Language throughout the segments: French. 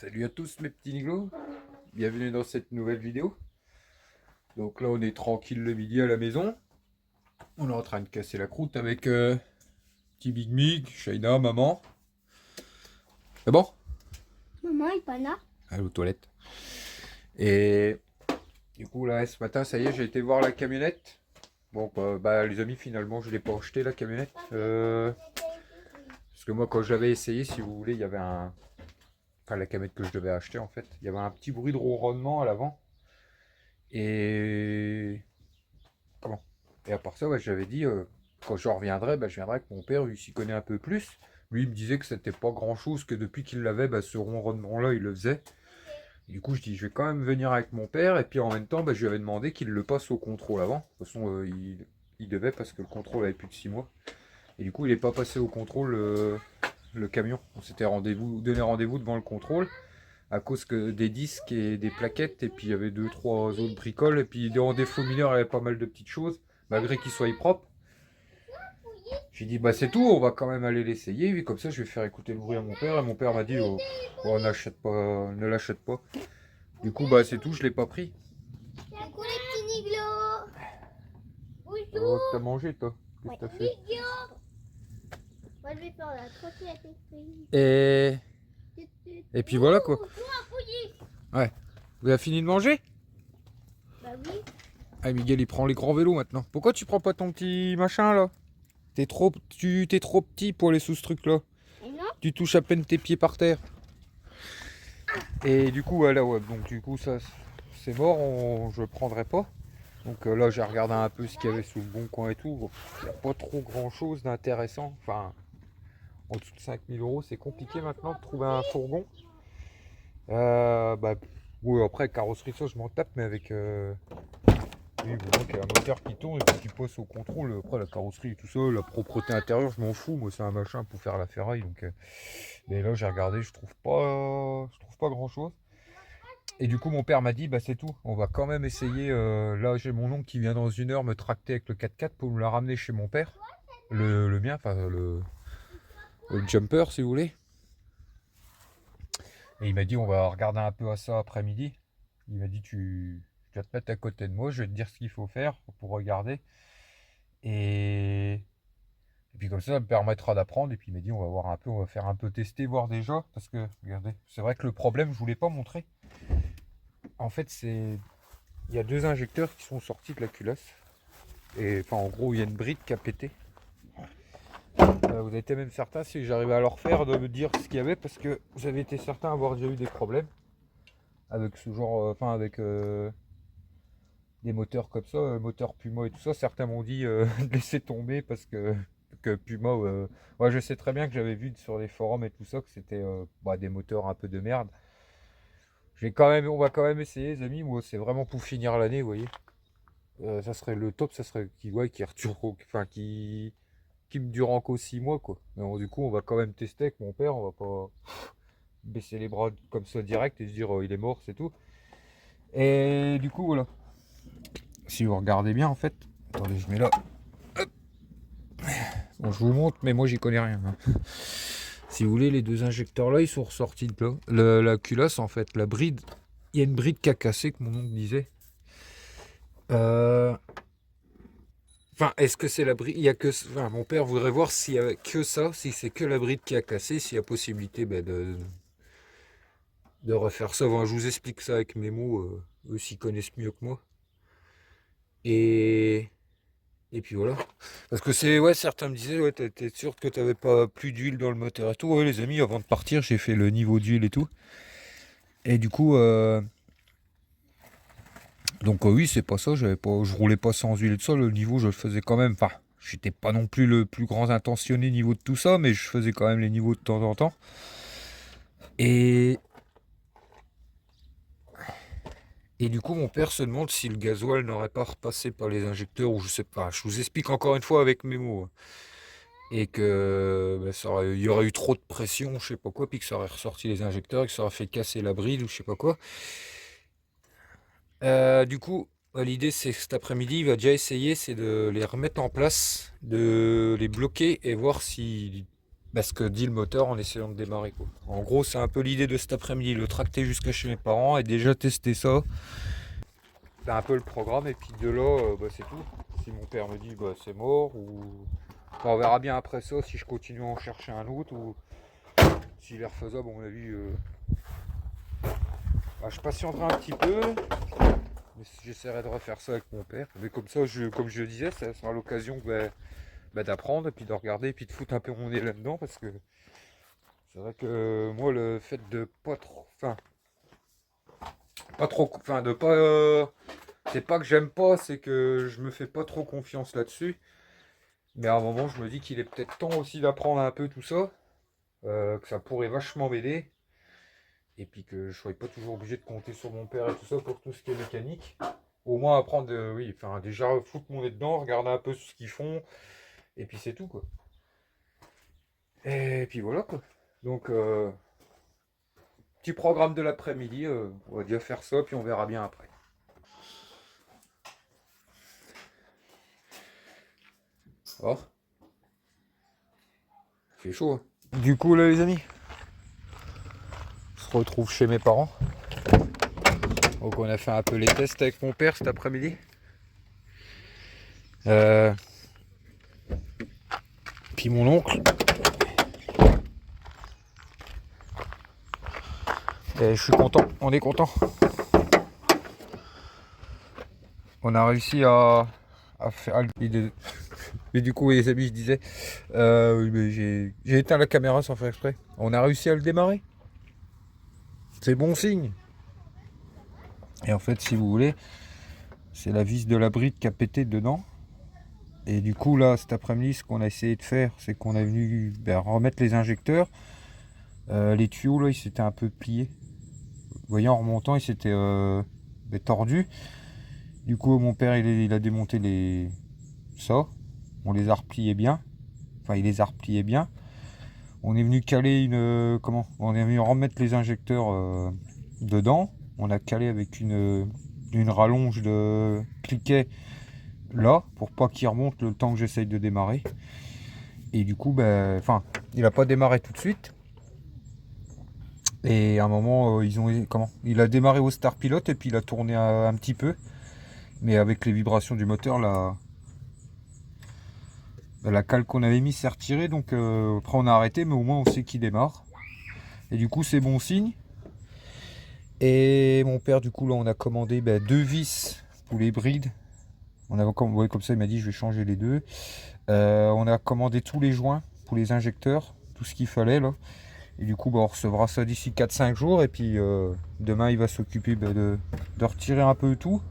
Salut à tous mes petits niglos, bienvenue dans cette nouvelle vidéo. Donc là on est tranquille le midi à la maison. On est en train de casser la croûte avec petit Big Mig, Shaina, maman. C'est bon? Maman est pas là. Allez aux toilettes. Et du coup là ce matin ça y est j'ai été voir la camionnette. Bon bah les amis finalement je l'ai pas acheté la camionnette. Parce que moi quand j'avais essayé si vous voulez il y avait un... Enfin la camionnette que je devais acheter en fait. Il y avait un petit bruit de ronronnement à l'avant. Et comment? Et à part ça, ouais, j'avais dit, quand je reviendrai, bah, je viendrai avec mon père, lui s'y connaît un peu plus. Lui, il me disait que c'était pas grand chose, que depuis qu'il l'avait, bah, ce ronronnement-là, il le faisait. Et du coup, je dis, je vais quand même venir avec mon père, et puis en même temps, bah, je lui avais demandé qu'il le passe au contrôle avant. De toute façon, il devait, parce que le contrôle avait plus de 6 mois. Et du coup, il n'est pas passé au contrôle, le camion. On s'était donné rendez-vous devant le contrôle à cause que des disques et des plaquettes, et puis il y avait deux, trois autres bricoles, et puis en défaut mineur, il y avait pas mal de petites choses, malgré qu'ils soient propres. J'ai dit, bah c'est tout, on va quand même aller l'essayer, et comme ça je vais faire écouter le bruit à mon père, et mon père m'a dit, oh, n'achète pas, ne l'achète pas. Du coup, bah c'est tout, je l'ai pas pris. Coucou les petits niglos. Oh, Bonjour. t'as mangé toi? Qu'est-ce Ouais, que t'as fait? moi je vais faire la trottinette électrique. Et puis voilà quoi. Ouais. Vous avez fini de manger? Bah oui. Ah, Miguel il prend les grands vélos maintenant. Pourquoi tu prends pas ton petit machin là? T'es trop petit pour aller sous ce truc là. Et non. Tu touches à peine tes pieds par terre. Et du coup, voilà, ouais, donc du coup, ça, c'est mort, je le prendrai pas. Donc là, j'ai regardé un peu ce qu'il y avait sous le bon coin et tout. Bon, il n'y a pas trop grand chose d'intéressant. Enfin, en dessous de 5000 euros, c'est compliqué maintenant de trouver un fourgon. Bah, oui, après, carrosserie, ça, je m'en tape, mais avec. Oui, bon, qu'il y a un moteur qui tourne et puis qui passe au contrôle. Après, la carrosserie et tout ça, la propreté intérieure, je m'en fous. Moi, c'est un machin pour faire la ferraille. Donc, mais là, j'ai regardé, je trouve pas grand chose. Et du coup, mon père m'a dit, bah c'est tout, on va quand même essayer. Là, j'ai mon oncle qui vient dans 1 heure me tracter avec le 4x4 pour me la ramener chez mon père. Le mien, enfin le jumper, si vous voulez. Et il m'a dit, on va regarder un peu à ça après-midi. Il m'a dit, tu vas te mettre à côté de moi, je vais te dire ce qu'il faut faire pour regarder. Et, et puis comme ça me permettra d'apprendre. Et puis il m'a dit, on va voir un peu, on va faire un peu tester, voir déjà. Parce que, regardez, c'est vrai que le problème, je ne vous l'ai pas montré. En fait, il y a deux injecteurs qui sont sortis de la culasse. Et enfin, en gros, il y a une bride qui a pété. Vous avez été même certain, si j'arrivais à leur faire, de me dire ce qu'il y avait, parce que vous avez été certain d'avoir déjà eu des problèmes avec ce genre, enfin avec des moteurs comme ça, moteurs Puma et tout ça. Certains m'ont dit de laisser tomber parce que Puma, ouais, je sais très bien que j'avais vu sur les forums et tout ça que c'était bah, des moteurs un peu de merde. On va quand même essayer, les amis. Moi, c'est vraiment pour finir l'année, vous voyez. Ça serait le top, ça serait qui retourne, enfin qui me dure encore 6 mois quoi. Mais bon, du coup on va quand même tester avec mon père, on va pas baisser les bras comme ça direct et se dire il est mort, c'est tout. Et du coup voilà. Si vous regardez bien en fait, attendez je mets là. Hop. Bon je vous le montre mais moi j'y connais rien. Hein. Si vous voulez les deux injecteurs là ils sont ressortis de là. La culasse en fait, la bride, il y a une bride qui a cassé que mon oncle disait. Enfin, est-ce que c'est la bride? Il y a que, enfin, mon père voudrait voir s'il y a que ça, si c'est que la bride qui a cassé, s'il y a possibilité ben, de refaire ça. Enfin, je vous explique ça avec mes mots, eux s'y connaissent mieux que moi. Et, et puis voilà. Parce que c'est, ouais, certains me disaient, ouais, t'es sûr que t'avais pas plus d'huile dans le moteur et tout. Ouais, les amis, avant de partir, j'ai fait le niveau d'huile et tout. Et du coup, donc oui, c'est pas ça, je roulais pas sans huile et tout ça, le niveau je le faisais quand même. Enfin, j'étais pas non plus le plus grand intentionné niveau de tout ça, mais je faisais quand même les niveaux de temps en temps. Et, et du coup, mon père se demande si le gasoil n'aurait pas repassé par les injecteurs ou je sais pas. Je vous explique encore une fois avec mes mots. Hein. Et que bah, il y aurait eu trop de pression, je sais pas quoi, puis que ça aurait ressorti les injecteurs, et que ça aurait fait casser la bride ou je sais pas quoi. Du coup, l'idée c'est que cet après-midi, il va déjà essayer, c'est de les remettre en place, de les bloquer et voir si bah, ce que dit le moteur en essayant de démarrer, quoi. En gros, c'est un peu l'idée de cet après-midi, le tracter jusqu'à chez mes parents et déjà tester ça. C'est un peu le programme et puis de là, bah, c'est tout. Si mon père me dit bah, c'est mort ou enfin, on verra bien après ça si je continue à en chercher un autre ou s'il est refaisable, à mon avis. Bah, je patienterai un petit peu. Mais j'essaierai de refaire ça avec mon père. Mais comme ça, comme je le disais, ça sera l'occasion d'apprendre et puis de regarder et puis de foutre un peu mon nez là-dedans parce que c'est vrai que moi le fait de pas trop. Enfin de pas. C'est pas que j'aime pas, c'est que je me fais pas trop confiance là-dessus. Mais à un moment, je me dis qu'il est peut-être temps aussi d'apprendre un peu tout ça. Que ça pourrait vachement m'aider. Et puis que je sois pas toujours obligé de compter sur mon père et tout ça pour tout ce qui est mécanique. Au moins apprendre, oui, enfin déjà foutre mon nez dedans, regarder un peu ce qu'ils font, et puis c'est tout quoi. Et puis voilà quoi. Donc petit programme de l'après-midi, on va déjà faire ça, puis on verra bien après. Oh, il fait chaud. Hein. Du coup là les amis, on se retrouve chez mes parents. Donc on a fait un peu les tests avec mon père cet après-midi. Puis mon oncle. Et je suis content, on est content. On a réussi à faire. Et du coup, les amis, je disais, j'ai éteint la caméra sans faire exprès. On a réussi à le démarrer. C'est bon signe. Et en fait, si vous voulez, c'est la vis de la bride qui a pété dedans. Et du coup, là, cet après-midi, ce qu'on a essayé de faire, c'est qu'on est venu remettre les injecteurs. Les tuyaux, là, ils s'étaient un peu pliés. Vous voyez, en remontant, ils s'étaient tordus. Du coup, mon père, il a démonté ça. On les a repliés bien. Enfin, il les a repliés bien. On est venu caler on est venu remettre les injecteurs dedans. On a calé avec une rallonge de cliquet là pour pas qu'il remonte le temps que j'essaye de démarrer. Et du coup, il a pas démarré tout de suite. Et à un moment, il a démarré au start pilote et puis il a tourné un petit peu. Mais avec les vibrations du moteur, la cale qu'on avait mise s'est retirée. Donc après, on a arrêté, mais au moins on sait qu'il démarre. Et du coup, c'est bon signe. Et mon père, du coup, là, on a commandé 2 vis pour les brides. Comme ça, il m'a dit, je vais changer les deux. On a commandé tous les joints pour les injecteurs, tout ce qu'il fallait, là. Et du coup, on recevra ça d'ici 4-5 jours. Et puis, demain, il va s'occuper de retirer un peu tout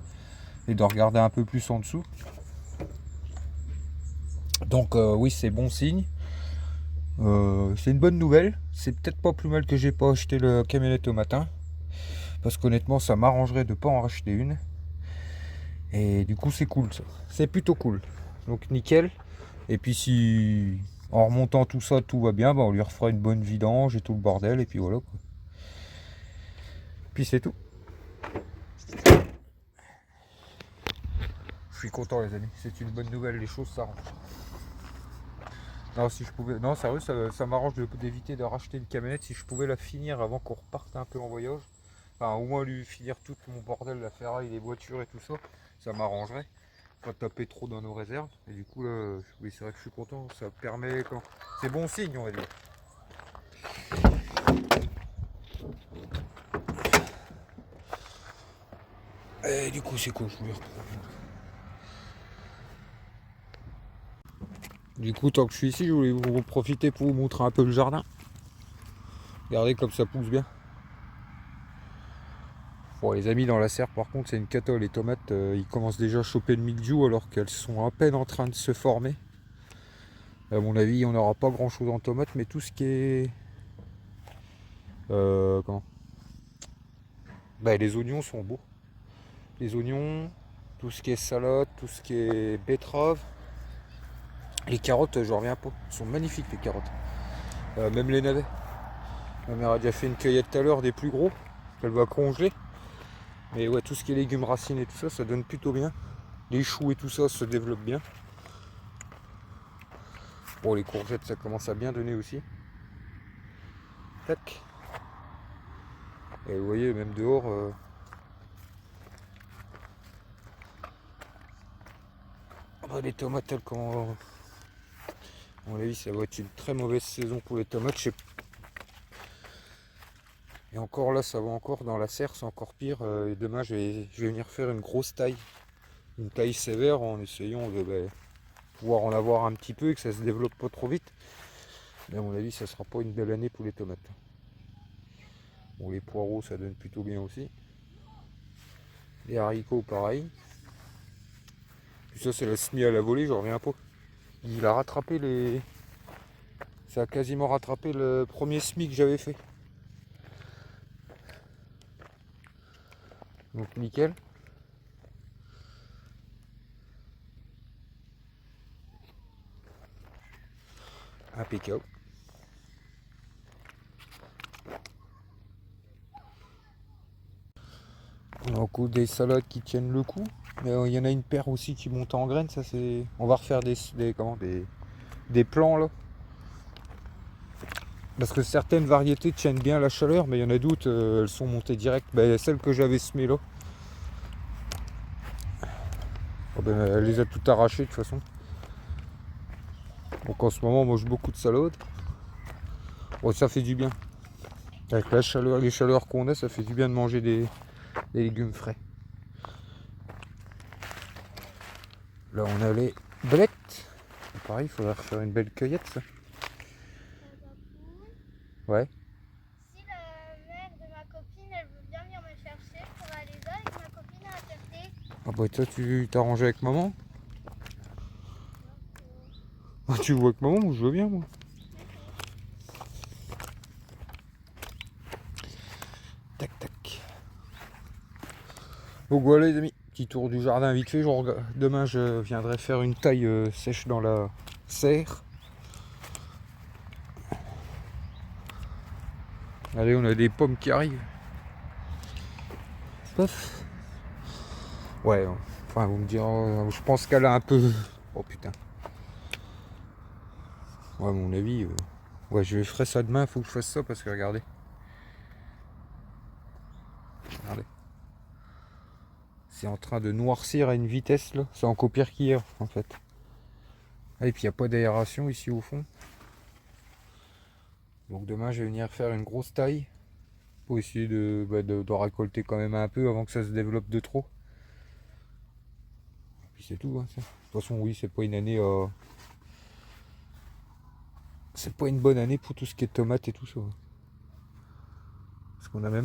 et de regarder un peu plus en dessous. Donc, oui, c'est bon signe. C'est une bonne nouvelle. C'est peut-être pas plus mal que j'ai pas acheté le camionnette au matin. Parce qu'honnêtement, ça m'arrangerait de ne pas en racheter une. Et du coup, c'est cool ça. C'est plutôt cool. Donc, nickel. Et puis, si en remontant tout ça, tout va bien, on lui refera une bonne vidange et tout le bordel. Et puis voilà quoi. Puis c'est tout. Je suis content, les amis. C'est une bonne nouvelle. Les choses s'arrangent. Non, si je pouvais. Non, sérieux, ça m'arrange d'éviter de racheter une camionnette si je pouvais la finir avant qu'on reparte un peu en voyage. Enfin, au moins lui finir tout mon bordel, la ferraille, les voitures et tout ça, ça m'arrangerait. Pas taper trop dans nos réserves. Et du coup, là, oui, c'est vrai que je suis content. Ça permet. C'est bon signe, on va dire. Et du coup, c'est cool, je voulais retrouver. Du coup, tant que je suis ici, je voulais vous profiter pour vous montrer un peu le jardin. Regardez comme ça pousse bien. Bon, les amis, dans la serre, par contre, c'est une cata. Les tomates, ils commencent déjà à choper le mildiou alors qu'elles sont à peine en train de se former. À mon avis, on n'aura pas grand chose en tomates, mais tout ce qui est. Les oignons sont beaux. Les oignons, tout ce qui est salade, tout ce qui est betterave. Les carottes, je reviens pas. Elles sont magnifiques, les carottes. Même les navets. Ma mère a déjà fait une cueillette tout à l'heure des plus gros, qu'elle va congeler. Mais ouais, tout ce qui est légumes racines et tout ça, ça donne plutôt bien. Les choux et tout ça se développent bien. Bon, les courgettes, ça commence à bien donner aussi. Tac. Et vous voyez, même dehors, les tomates, elles, quand... à mon avis, ça va être une très mauvaise saison pour les tomates. Et encore là, ça va encore dans la serre, c'est encore pire. Et demain, je vais venir faire une grosse taille. Une taille sévère en essayant de pouvoir en avoir un petit peu et que ça se développe pas trop vite. Mais à mon avis, ça sera pas une belle année pour les tomates. Bon, les poireaux, ça donne plutôt bien aussi. Les haricots, pareil. Puis ça, c'est la semis à la volée, j'en reviens pas. Il a rattrapé les... Ça a quasiment rattrapé le premier semis que j'avais fait. Donc nickel. Impeccable. On a encore des salades qui tiennent le coup. Mais il y en a une paire aussi qui monte en graines. Ça, c'est... On va refaire des plants là. Parce que certaines variétés tiennent bien la chaleur, mais il y en a d'autres, elles sont montées direct. Celle que j'avais semée là, elle les a toutes arrachées de toute façon. Donc en ce moment, on mange beaucoup de salade. Bon, ça fait du bien. Avec la chaleur, les chaleurs qu'on a, ça fait du bien de manger des légumes frais. Là, on a les blettes. Pareil, il faudrait refaire une belle cueillette, ça. Ouais. Si la mère de ma copine, elle veut bien venir me chercher, je pourrais aller là avec ma copine à chercher. Ah bah toi, tu t'arranges avec maman? Ah, tu vois avec maman, moi je veux bien, moi. Tac, tac. Donc voilà les amis, petit tour du jardin vite fait. Demain, je viendrai faire une taille sèche dans la serre. Allez, on a des pommes qui arrivent. Paf. Ouais, enfin, vous me direz, je pense qu'elle a un peu... Oh putain. Ouais, à mon avis, ouais, je ferai ça demain, faut que je fasse ça parce que regardez. Regardez. C'est en train de noircir à une vitesse là. C'est encore pire qu'hier en fait. Ah, et puis il n'y a pas d'aération ici au fond. Donc demain, je vais venir faire une grosse taille pour essayer de récolter quand même un peu avant que ça se développe de trop. Et puis c'est tout. Hein, ça. De toute façon, oui, c'est pas une année. C'est pas une bonne année pour tout ce qui est tomates et tout ça. Parce qu'on a même.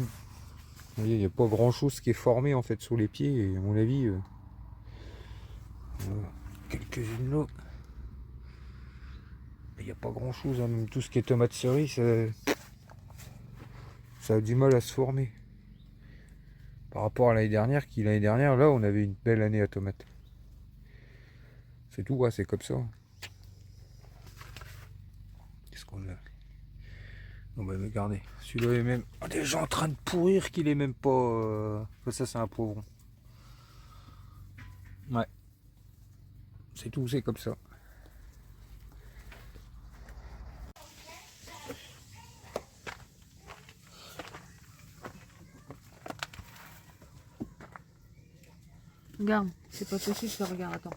Vous voyez, il n'y a pas grand chose qui est formé en fait sur les pieds. Et à mon avis, quelques-unes là. Il n'y a pas grand chose. Hein, même tout ce qui est tomates cerises, ça a du mal à se former. Par rapport à l'année dernière, l'année dernière, là, on avait une belle année à tomates. C'est tout, ouais, c'est comme ça. Qu'est-ce qu'on a? On va regardez. Celui-là est même déjà en train de pourrir qu'il est même pas. Ça, c'est un poivron. Ouais. C'est tout, c'est comme ça. Regarde, c'est pas possible, je regarde, attends.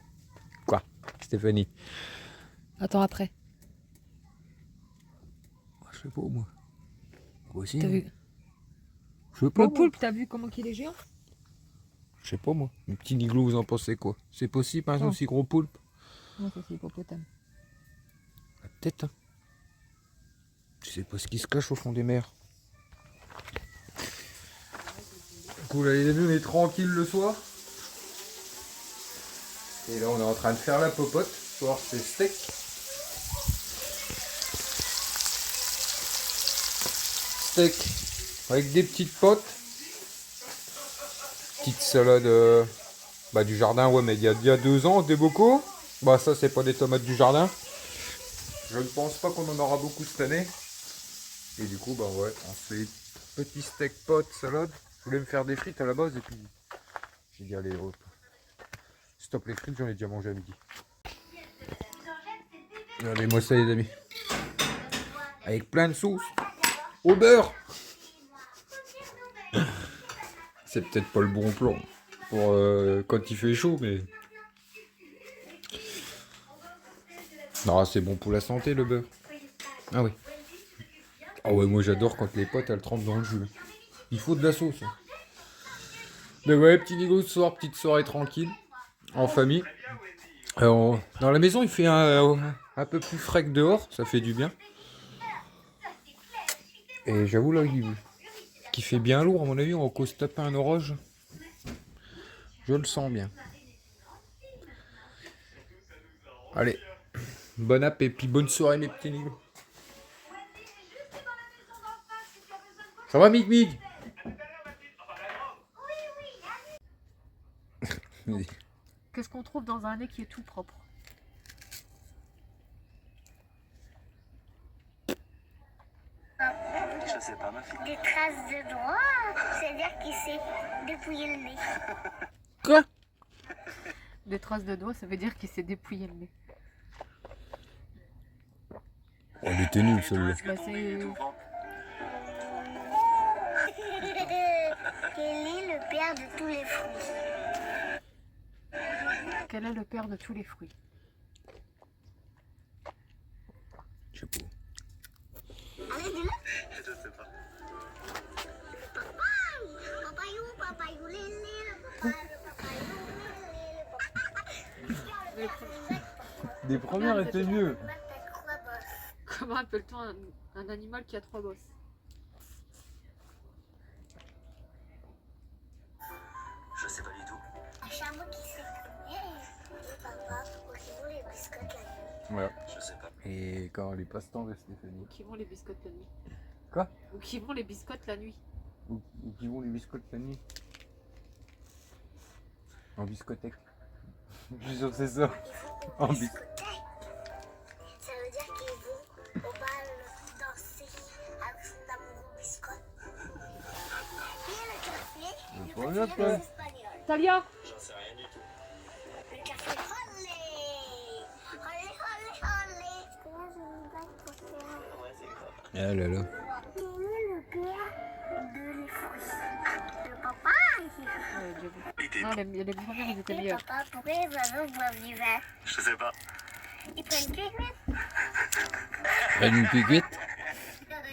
Quoi, Stéphanie? Attends après. Je sais pas, moi. Moi aussi. T'as vu? Je sais pas. Le poulpe, t'as vu comment qu'il est géant? Je sais pas, moi. Le petit igloo, vous en pensez quoi? C'est possible, un aussi gros poulpe? Non, ça c'est hippopotame. Peut-être, hein. Je sais pas ce qui se cache au fond des mers. Cool, allez les amis, on est tranquille le soir. Et là, on est en train de faire la popote. Ce soir, c'est steak. Steak avec des petites potes. Petite salade du jardin, ouais, mais il y a 2 ans, des bocaux. Bah, ça, c'est pas des tomates du jardin. Je ne pense pas qu'on en aura beaucoup cette année. Et du coup, bah ouais, on se fait petit steak pot salade. Je voulais me faire des frites à la base et puis j'ai dit allez hop. Stop les frites, j'en ai déjà mangé à midi. Regardez-moi ça les amis. Avec plein de sauce. Au beurre. C'est peut-être pas le bon plan pour quand il fait chaud, mais... Non, c'est bon pour la santé le beurre. Ah oui. Ah ouais, moi j'adore quand les potes elles trempent dans le jus. Il faut de la sauce. Mais ouais, petit négo ce soir, petite soirée tranquille, en famille. Dans la maison, il fait un peu plus frais que dehors, ça fait du bien. Et j'avoue là, qui fait bien lourd, à mon avis, on va cause taper un orage. Je le sens bien. Allez, bon app et puis bonne soirée mes petits négos. Ça va Mig Mig? Qu'est-ce qu'on trouve dans un nez qui est tout propre? Je sais pas, ma fille. Des traces de doigts, c'est-à-dire qu'il s'est dépouillé le nez. Quoi? Des traces de doigts, ça veut dire qu'il s'est dépouillé le nez. Oh, elle était nulle celle-là. Bah, c'est... Quel est le père de tous les fruits? Quel est le père de tous les fruits? Je sais pas. Allez, dis-le. Je sais pas. Papayou, papayou, lélé, le papa, le papayou, lélé, le papa. Des premières étaient mieux. Comment appelle-t-on un animal qui a 3 bosses? Je sais pas du tout. Un chameau qui s'est cloué, le papa, ou qui voulait les biscottes la nuit. Voilà. Je sais pas. Et quand les passe-temps de Stéphanie. Qui vont les biscottes la nuit? Quoi? Ou qui vont les biscottes la nuit? Ou qui vont les biscottes la nuit? En biscothèque. Je suis sûr que c'est ça. En biscothèque. Ça veut dire qu'ils vont au bal danser avec son amoureux biscotte. Et le café, Le il premier va appel. espagnol. Talia! J'en sais rien du tout. Le café, olé! Olé, olé, olé! Là, je me bats pour faire. Ouais, c'est grave. Ah là là. Quel est le père de les fruits? Le papa? Ouais, j'avoue. Non, les premières, ils étaient Et meilleures. papa, pourquoi les oiseaux boivent du vin? Je sais pas. Ils prennent que le Elle une piquette.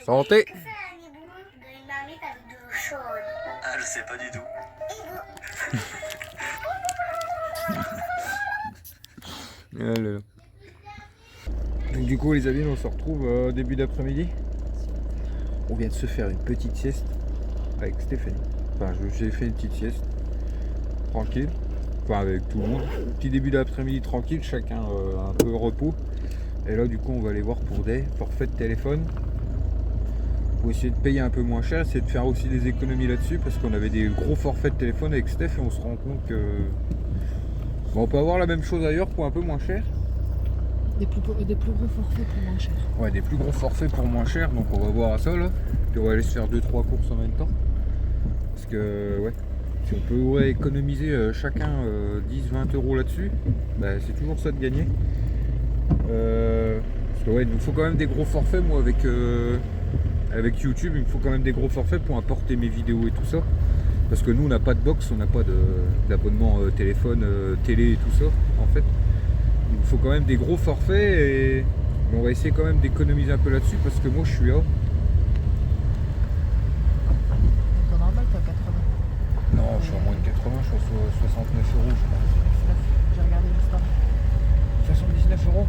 Santé. Que fait un hibou d'une marmite avec de l'eau chaude? Ah, je sais pas du tout. Ah là là. Donc, du coup les amis, on se retrouve début d'après-midi. On vient de se faire une petite sieste avec Stéphanie. Enfin, j'ai fait une petite sieste tranquille. Enfin, avec tout le monde. Petit début d'après-midi tranquille, chacun un peu repos. Et là, du coup, on va aller voir pour des forfaits de téléphone. Pour essayer de payer un peu moins cher, essayer de faire aussi des économies là-dessus. Parce qu'on avait des gros forfaits de téléphone avec Steph et on se rend compte que... Bon, on peut avoir la même chose ailleurs pour un peu moins cher. Des plus gros forfaits pour moins cher. Ouais, des plus gros forfaits pour moins cher, donc on va voir à ça là. Puis on va aller se faire 2-3 courses en même temps. Parce que, ouais, si on peut économiser chacun 10-20 € là-dessus, bah, c'est toujours ça de gagner. Parce que, ouais, il nous faut quand même des gros forfaits. Moi, avec YouTube, il me faut quand même des gros forfaits pour importer mes vidéos et tout ça. Parce que nous, on n'a pas de box, on n'a pas d'abonnement téléphone, télé et tout ça, en fait. Il me faut quand même des gros forfaits et on va essayer quand même d'économiser un peu là-dessus parce que moi je suis à... En normal, t'as 80. Non, je suis à moins de 80, je suis à 69 € je crois. J'ai regardé juste avant. 79 €? Ouais,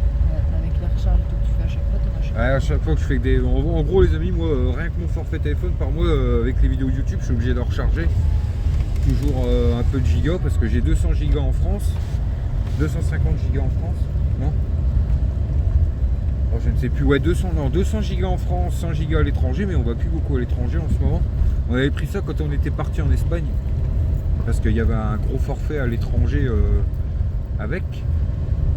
avec les recharges que tu fais à chaque fois, t'en achètes. Ouais, à chaque fois que je fais des... En gros les amis, moi rien que mon forfait téléphone par mois avec les vidéos YouTube, je suis obligé de recharger. Toujours un peu de giga parce que j'ai 200 gigas en France. 250 gigas en France, non? Oh, je ne sais plus, ouais 200 gigas en France, 100 gigas à l'étranger, mais on va plus beaucoup à l'étranger en ce moment. On avait pris ça quand on était parti en Espagne, parce qu'il y avait un gros forfait à l'étranger avec.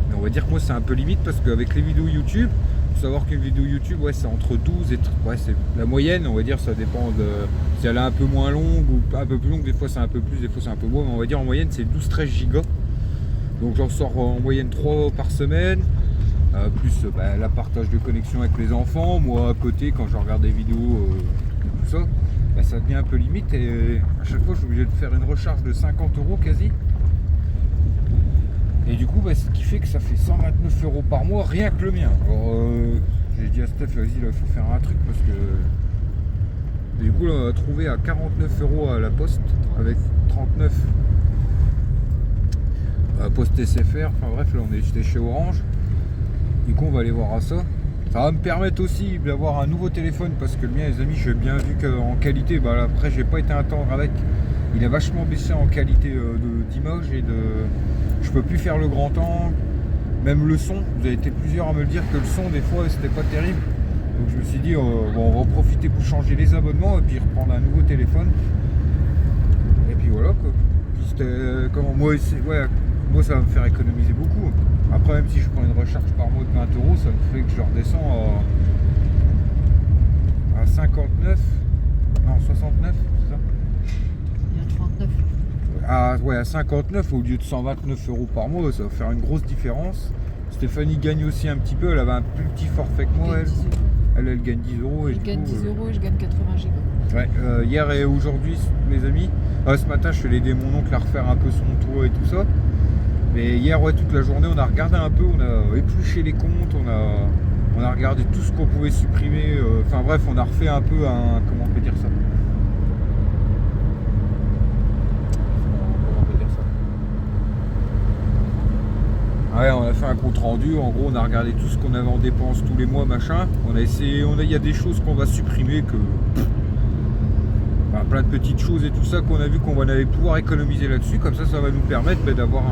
Mais on va dire que moi c'est un peu limite parce qu'avec les vidéos YouTube, il faut savoir qu'une vidéo YouTube, ouais, c'est entre 12 et... Ouais, c'est la moyenne, on va dire, ça dépend de... Si elle est un peu moins longue ou un peu plus longue, des fois c'est un peu plus, des fois c'est un peu moins, mais on va dire en moyenne c'est 12-13 gigas. Donc j'en sors en moyenne 3 par semaine. plus la partage de connexion avec les enfants. Moi à côté, quand je regarde des vidéos et tout ça, ça devient un peu limite et à chaque fois je suis obligé de faire une recharge de 50 € quasi. Et du coup ce qui fait que ça fait 129 € par mois rien que le mien. Alors j'ai dit à Steph, vas-y là il faut faire un truc parce que et du coup là, on a trouvé à 49 € à la poste avec 39 à poste SFR, enfin bref là on est chez Orange. Du coup on va aller voir à ça. Ça va me permettre aussi d'avoir un nouveau téléphone parce que le mien les amis j'ai bien vu qu'en qualité, là, après j'ai pas été attendre avec. Il a vachement baissé en qualité d'image et de. Je peux plus faire le grand angle. Même le son, vous avez été plusieurs à me le dire que le son des fois c'était pas terrible. Donc je me suis dit bon, on va en profiter pour changer les abonnements et puis reprendre un nouveau téléphone. Et puis voilà quoi. Puis c'était comment moi ça va me faire économiser beaucoup. Après même si je prends une recharge par mois de 20 €, ça me fait que je redescends à 59, non 69, c'est ça? Il y a 39. À 59 au lieu de 129 € par mois, ça va faire une grosse différence. Stéphanie gagne aussi un petit peu, elle avait un plus petit forfait que moi, elle gagne 10 € et Je du gagne coup, 10 € et je gagne 80 gigas. ouais, hier et aujourd'hui mes amis, ce matin je suis allé aider mon oncle à refaire un peu son tour et tout ça. Mais hier toute la journée on a regardé un peu, on a épluché les comptes, on a regardé tout ce qu'on pouvait supprimer, enfin bref on a refait un peu comment on peut dire ça. Ouais, on a fait un compte rendu, en gros on a regardé tout ce qu'on avait en dépenses tous les mois, machin. On a essayé, il y a des choses qu'on va supprimer que. Plein de petites choses et tout ça qu'on a vu qu'on allait pouvoir économiser là-dessus, comme ça va nous permettre d'avoir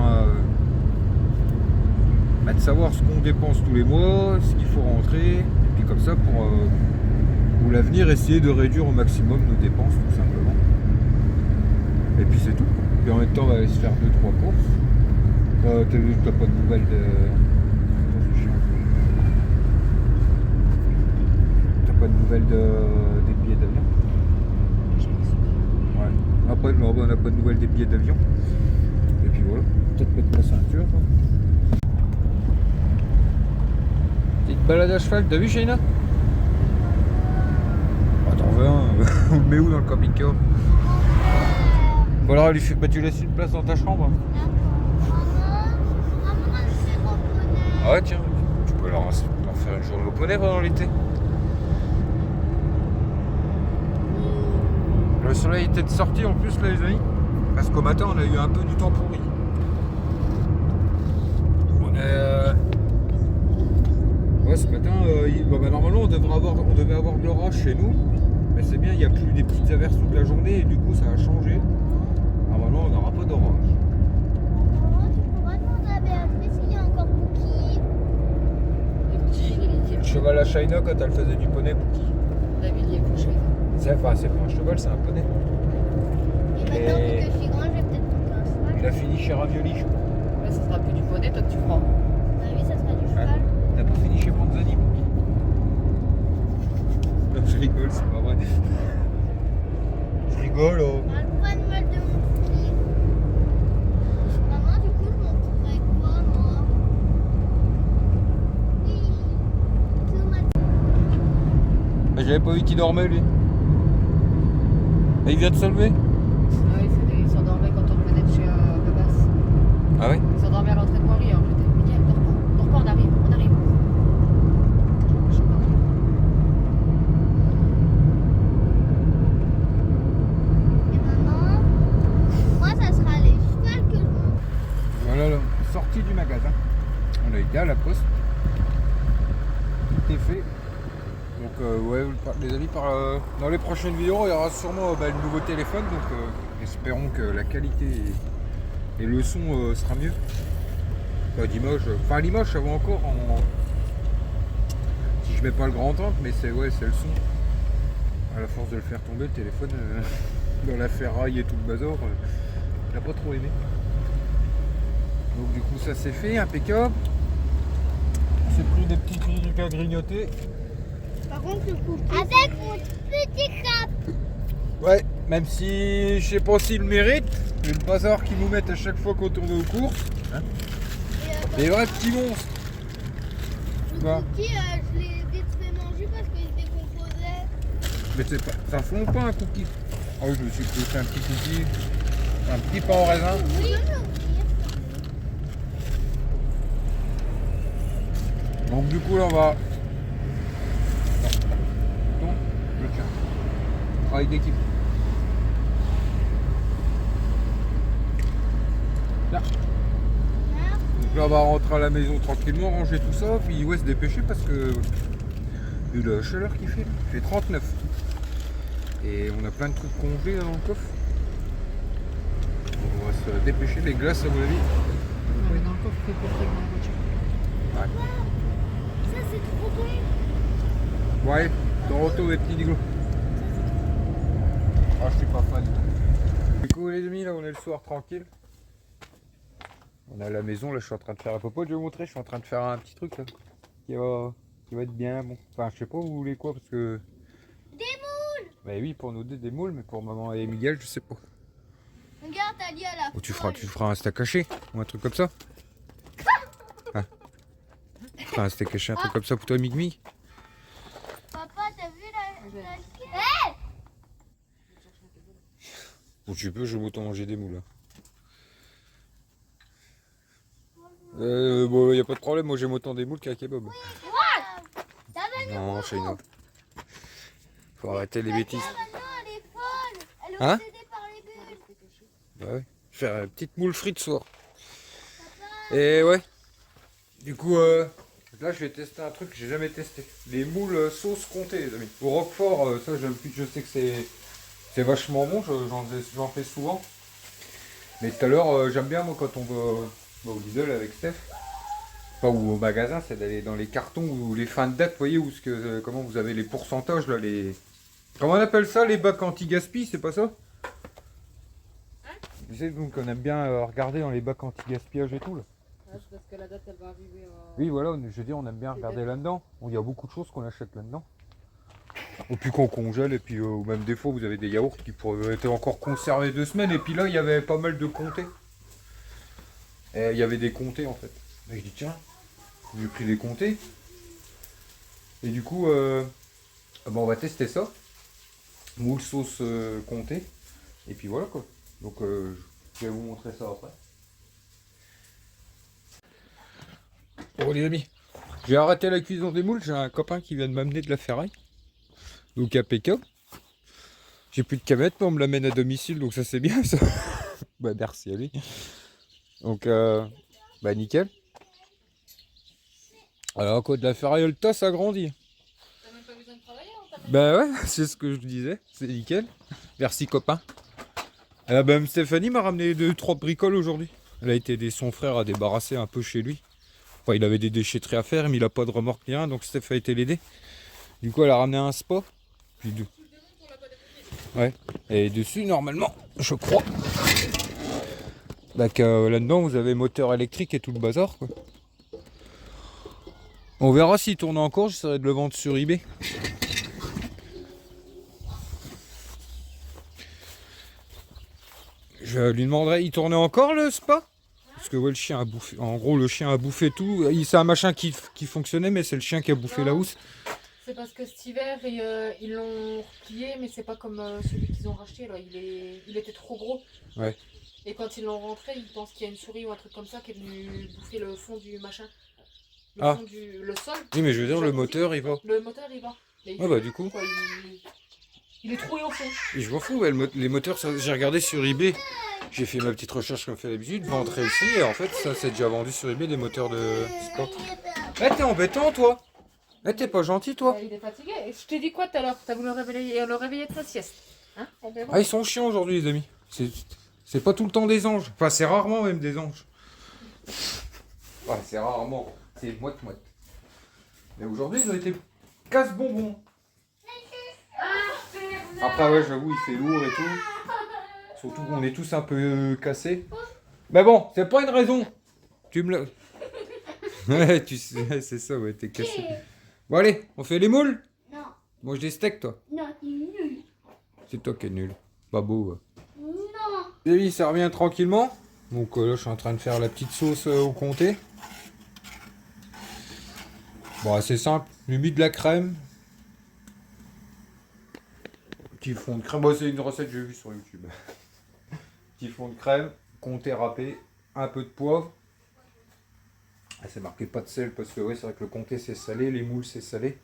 de savoir ce qu'on dépense tous les mois, ce qu'il faut rentrer, et puis comme ça pour l'avenir essayer de réduire au maximum nos dépenses tout simplement. Et puis c'est tout. Puis en même temps on va aller se faire 2-3 courses. T'as pas de nouvelles de. T'as pas de nouvelles des billets d'avion? Ouais. Après, on n'a pas de nouvelles des billets d'avion. Et puis voilà. Peut-être mettre la ceinture. Quoi. Petite balade à cheval, t'as vu Shaina? T'en veux un? On le met où dans le camping-car? Bon alors tu laisses une place dans ta chambre? Ah ouais tiens, tu peux leur faire une journée au poney pendant l'été. Le soleil était de sortie en plus là les amis, parce qu'au matin on a eu un peu du temps pourri. Ouais ce matin, normalement on devait avoir de l'orage chez nous, mais c'est bien, il n'y a plus des petites averses toute la journée et du coup ça a changé. Normalement on n'aura pas d'orage. Cheval à Shaina quand elle faisait du poney pour qui? David y est couché. C'est pas un cheval, c'est un poney. Et maintenant, vu que je suis grand, je vais peut-être monter un cheval. Il a fini chez Ravioli, je crois. Là, ça sera plus du poney, toi que tu prends. Ah oui, ça sera du cheval. T'as pas fini chez Panzani pour qui? Non, je rigole, c'est pas vrai. Je rigole, oh. On a le animal de mon fils. Maman, du coup, je monterai quoi, moi? Oui. Tout ma... J'avais pas vu qu'il dormait lui. Et il vient de se lever? Ah, il s'endormait quand on venait de chez Babas. Ah ouais? Il s'endormait à l'entrée de Montréal. J'étais, Miguel, dors pas, on arrive. Et maman, moi, ça sera les chevals que je monte. Voilà, là, sortie du magasin. On a été à la poste. Tout est fait. Donc ouais, les amis, dans les prochaines vidéos, il y aura sûrement le nouveau téléphone. Donc espérons que la qualité et le son sera mieux. L'image ça va encore si je mets pas le grand angle, mais c'est le son. À la force de le faire tomber, le téléphone dans la ferraille et tout le bazar, il n'a pas trop aimé. Donc du coup ça c'est fait, impeccable. On s'est pris des petits trucs à grignoter. Par contre, le coup. Avec mon petit cap. Ouais, même si je sais pas s'il le mérite, vu le bazar qu'ils nous mettent à chaque fois qu'on tourne aux courses. Hein, des vrais petits monstres. Quoi? cookies, je les ai vite fait manger parce qu'ils décomposaient. Mais c'est pas, ça fond pas un cookie. Ah oui, je me suis fait un petit cookie, un petit pain au raisin. Oui. Donc du coup là on va... Non, le tien. Travail d'équipe. Là. Donc là on va rentrer à la maison tranquillement, ranger tout ça, puis ouais se dépêcher parce que vu la chaleur qu'il fait, il fait 39. Et on a plein de trucs congelés là dans le coffre. Donc on va se dépêcher, les glaces à mon avis. Non, mais dans le coffre, il fait pas très dans la voiture. Ouais. Ça, c'est trop bon. Ouais, Toronto les petits digos. Ah, je suis pas fan. Du coup, les amis, là, on est le soir tranquille. On est à la maison, là, je suis en train de faire la popote. Je vais vous montrer, je suis en train de faire un petit truc là qui va être bien bon. Enfin, je sais pas, vous voulez quoi parce que. Des moules. Bah oui, pour nous deux, des moules, mais pour maman et Miguel, je sais pas. Regarde, t'as dit à la Ou tu feras un steak haché ou un truc comme ça. Ah. Tu feras un steak haché, un truc comme ça pour toi, Migmi. Papa, t'as vu la Ou tu peux, je vais autant manger des moules. Hein. Bon, y a pas de problème, moi j'aime autant des moules qu'un kebab. Non, chez nous. Faut arrêter les bêtises. Maintenant, elle est folle. Elle est Hein? obsédée par les bulles. Bah ouais. Faire une petite moule frite ce soir. Et ouais. Du coup, là je vais tester un truc que j'ai jamais testé. Les moules sauce comté, les amis. Au Roquefort, ça je sais que c'est vachement bon, j'en fais souvent. Mais tout à l'heure, j'aime bien moi quand on va au Lidl avec Steph. Enfin, ou au magasin, c'est d'aller dans les cartons ou les fins de date, vous voyez, où comment vous avez les pourcentages là, les. Comment on appelle ça, les bacs anti-gaspi, c'est pas ça? Vous savez, donc on aime bien regarder dans les bacs anti-gaspillage et tout là. Ouais, c'est parce que la date, elle va arriver. Oui, voilà, je veux dire, on aime bien regarder là-dedans. Il y a beaucoup de choses qu'on achète là-dedans. Et puis qu'on congèle, et puis même des fois, vous avez des yaourts qui pourraient être encore conservés 2 semaines. Et puis là, il y avait pas mal de comtés. Et il y avait des comtés en fait. Et je dis, tiens, j'ai pris des comtés. Et du coup, on va tester ça. Moule sauce comté. Et puis voilà quoi. Donc, je vais vous montrer ça après. Bon les amis, j'ai arrêté la cuisson des moules, j'ai un copain qui vient de m'amener de la ferraille. Donc impeccable. J'ai plus de camette, mais on me l'amène à domicile, donc ça c'est bien ça. Bah merci à lui. Donc bah nickel. Alors quoi de la ferraille, le tas ça grandit. T'as même pas besoin de travailler, hein, Bah ouais, c'est ce que je disais, c'est nickel. Merci copain. Bah même Stéphanie m'a ramené 2-3 bricoles aujourd'hui. Elle a été aider son frère à débarrasser un peu chez lui. Enfin, il avait des déchetteries à faire, mais il a pas de remorque ni rien, donc Steph a été l'aider. Du coup, elle a ramené un spa. Puis ouais. Et dessus, normalement, je crois. Bah, là-dedans, vous avez moteur électrique et tout le bazar, quoi. On verra s'il tourne encore, j'essaierai de le vendre sur eBay. Je lui demanderai, il tournait encore le spa? Parce que ouais, le chien a bouffé. En gros, le chien a bouffé tout. C'est un machin qui fonctionnait, mais c'est le chien qui a bouffé la housse. C'est parce que cet hiver, ils l'ont replié, mais c'est pas comme celui qu'ils ont racheté. Là. Il était trop gros. Ouais. Et quand ils l'ont rentré, ils pensent qu'il y a une souris ou un truc comme ça qui est venu bouffer le fond du machin. Ah. Le sol. Oui, mais je veux dire, le moteur, il va. Le moteur, il va. Ouais, bah du coup. Quoi, il est troué au fond. Et je m'en fous, ouais, les moteurs, j'ai regardé sur eBay. J'ai fait ma petite recherche comme fait d'habitude, vendre ici, et en fait, ça c'est déjà vendu sur eBay des moteurs de sport. Eh, t'es embêtant, toi! Eh, t'es pas gentil, toi! Il est fatigué. Et je t'ai dit quoi tout à l'heure? T'as voulu le réveiller de sa sieste. Hein? Ben bon. Ah, ils sont chiants aujourd'hui, les amis. C'est pas tout le temps des anges. Enfin, c'est rarement même des anges. Ouais, c'est rarement. C'est moite-moite. Mais aujourd'hui, ils ont été casse-bonbons. Après, ouais, j'avoue, il fait lourd et tout. Surtout qu'on est tous un peu cassés. Mais bon, c'est pas une raison. Tu me le. Ouais, tu sais, c'est ça, ouais, t'es cassé. Bon, allez, on fait les moules? Non, Mange des steaks, toi. non, t'es nul. C'est toi qui es nul. Pas beau, ouais. Non. Et oui, ça revient tranquillement. Donc là, je suis en train de faire la petite sauce au comté. Bon, c'est simple. J'ai mis de la crème. Petit fond de crème. Bon, c'est une recette que j'ai vue sur YouTube. Petit fond de crème, comté râpé, un peu de poivre. Ah, c'est marqué pas de sel parce que ouais, c'est vrai que le comté c'est salé, les moules c'est salé.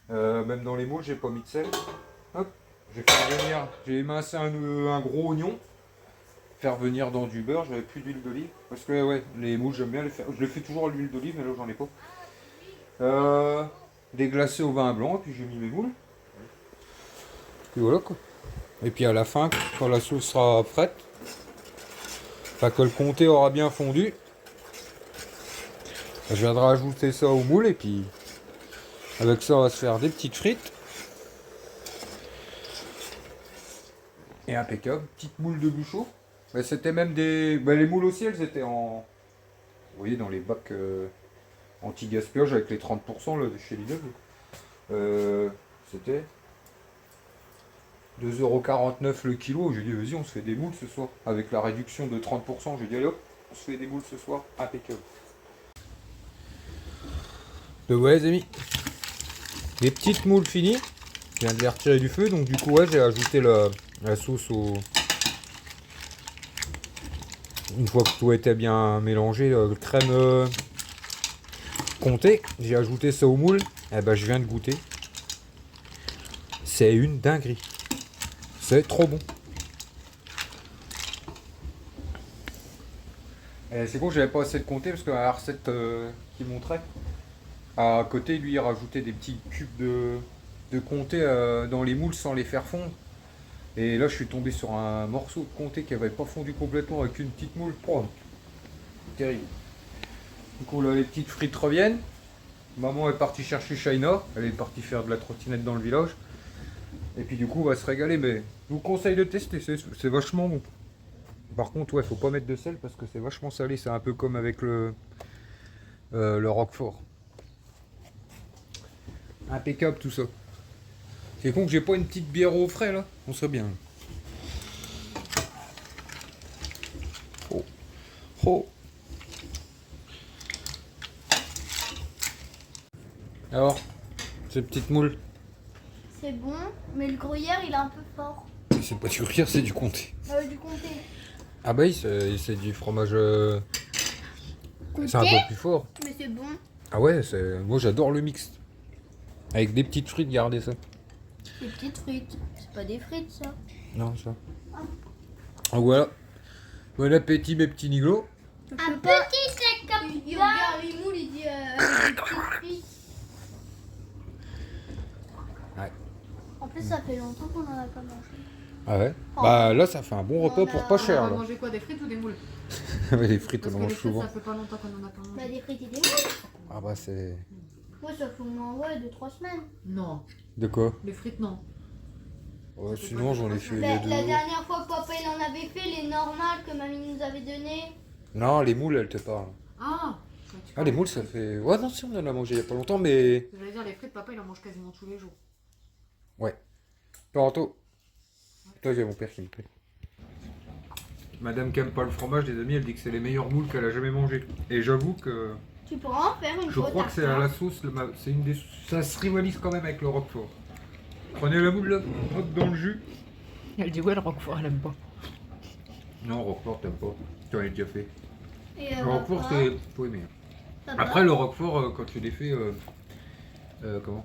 Même dans les moules, j'ai pas mis de sel. Hop, je vais faire venir. J'ai émincé un gros oignon. Faire venir dans du beurre, j'avais plus d'huile d'olive. Parce que ouais, les moules j'aime bien les faire. Je les fais toujours à l'huile d'olive, mais là j'en ai pas. Déglacer au vin blanc, et puis j'ai mis mes moules. Et voilà quoi. Et puis à la fin, quand la sauce sera prête, enfin que le comté aura bien fondu, je viendrai ajouter ça aux moules et puis avec ça on va se faire des petites frites. Et impeccable, petite moule de bûcheau. Bah, c'était même des. Bah, les moules aussi elles étaient en. Vous voyez dans les bacs anti-gaspillage avec les 30% là, de chez Lidl. C'était 2,49€ le kilo. J'ai dit vas-y on se fait des moules ce soir. Avec la réduction de 30%, j'ai dit allez hop, on se fait des moules ce soir, impeccable. Donc ouais les amis, les petites moules finies. Je viens de les retirer du feu, donc du coup ouais j'ai ajouté la sauce au. Une fois que tout était bien mélangé, le crème comté, j'ai ajouté ça au moule. Et ben je viens de goûter. C'est une dinguerie. C'est trop bon. Et c'est bon, j'avais pas assez de comté parce que la recette qu'il montrait, à côté, lui, il rajoutait des petits cubes de comté dans les moules sans les faire fondre. Et là, je suis tombé sur un morceau de comté qui avait pas fondu complètement avec une petite moule. Oh, terrible. Du coup, là, les petites frites reviennent. Maman est partie chercher Shaina. Elle est partie faire de la trottinette dans le village. Et puis, du coup, on va se régaler. Mais je vous conseille de tester. C'est vachement bon. Par contre, ouais, faut pas mettre de sel parce que c'est vachement salé. C'est un peu comme avec le Roquefort. Impeccable tout ça. C'est con que j'ai pas une petite bière au frais là. On serait bien. Oh. Oh. Alors, ces petites moules. C'est bon, mais le gruyère il est un peu fort. C'est pas du gruyère, c'est du comté. Du comté. Ah bah oui, c'est du fromage. C'est un Comté, peu plus fort. mais c'est bon. Ah ouais, moi j'adore le mixte. Avec des petites frites, gardez ça. Des petites frites. C'est pas des frites ça. Non, ça. Ah voilà. Bon appétit mes petits niglos. Un petit sac comme ça. Il regarde les moules, il dit des petites frites. Ouais. En plus, ça fait longtemps qu'on en a pas mangé. Ah ouais. Bah là ça fait un bon repas pour pas On cher va là. manger quoi, des frites ou des moules? Ouais, les frites Parce on en que les mange frites, souvent. ça fait pas longtemps qu'on en a pas mangé. Bah, des frites et des moules. Ah bah c'est. Ouais, ça fait au moins 2-3 semaines. Non, De quoi? les frites, non. Ouais, Ça fait sinon pas j'en ai longtemps. fait il y a Bah, 2 la jours. dernière fois que papa il en avait fait, les normales que mamie nous avait données. Non, les moules elles te parlent. Ah, ouais, tu Ah parles les des moules ça frites. fait. Ouais non si on en a mangé il y a pas longtemps mais. J'allais dire, les frites, papa il en mange quasiment tous les jours. Ouais. Toronto. Toi j'ai mon père qui me plaît. Madame qui aime pas le fromage, des amis, elle dit que c'est les meilleures moules qu'elle a jamais mangées. Et j'avoue que Tu pourras en faire une je crois que c'est à la sauce, c'est une des ça se rivalise quand même avec le roquefort. Prenez la moule là, hop dans le jus. Elle dit, ouais, le roquefort, elle aime pas. Non, roquefort t'aimes pas. Tu en as déjà fait. Et Le roquefort c'est. Faut aimer. Après le roquefort quand tu les fais comment?